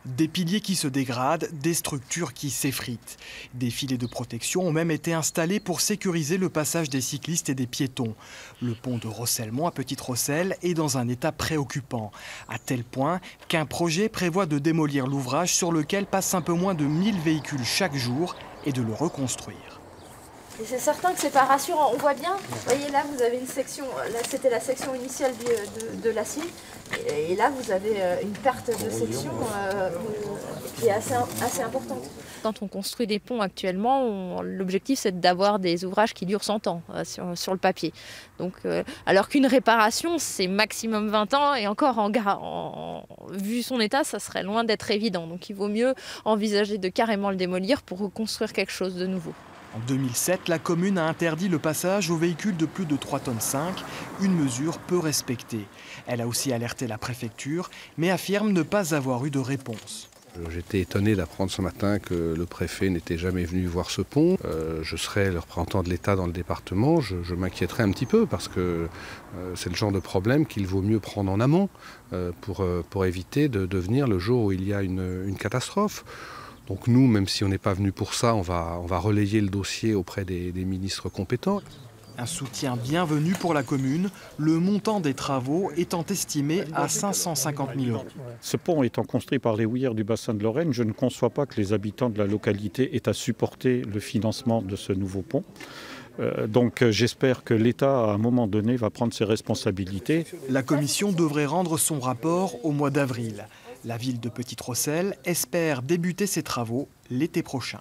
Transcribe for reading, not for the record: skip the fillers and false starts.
Des piliers qui se dégradent, des structures qui s'effritent. Des filets de protection ont même été installés pour sécuriser le passage des cyclistes et des piétons. Le pont de Rosselmont à Petite-Rosselle est dans un état préoccupant, à tel point qu'un projet prévoit de démolir l'ouvrage sur lequel passent un peu moins de 1000 véhicules chaque jour et de le reconstruire. Et c'est certain que c'est pas rassurant. On voit bien, vous voyez là, vous avez une section, là c'était la section initiale de l'acier, et là vous avez une perte de section qui est assez importante. Quand on construit des ponts actuellement, l'objectif c'est d'avoir des ouvrages qui durent 100 ans sur le papier. Donc, alors qu'une réparation c'est maximum 20 ans et encore vu son état ça serait loin d'être évident. Donc il vaut mieux envisager de carrément le démolir pour reconstruire quelque chose de nouveau. En 2007, la commune a interdit le passage aux véhicules de plus de 3,5 tonnes, une mesure peu respectée. Elle a aussi alerté la préfecture, mais affirme ne pas avoir eu de réponse. J'étais étonné d'apprendre ce matin que le préfet n'était jamais venu voir ce pont. Je serais le représentant de l'État dans le département, je m'inquiéterais un petit peu parce que c'est le genre de problème qu'il vaut mieux prendre en amont pour éviter de devenir le jour où il y a une catastrophe. Donc nous, même si on n'est pas venu pour ça, on va relayer le dossier auprès des ministres compétents. Un soutien bienvenu pour la commune, le montant des travaux étant estimé à 550 000 €. Ce pont étant construit par les houillères du bassin de Lorraine, je ne conçois pas que les habitants de la localité aient à supporter le financement de ce nouveau pont. Donc j'espère que l'État, à un moment donné, va prendre ses responsabilités. La commission devrait rendre son rapport au mois d'avril. La ville de Petite-Rosselle espère débuter ses travaux l'été prochain.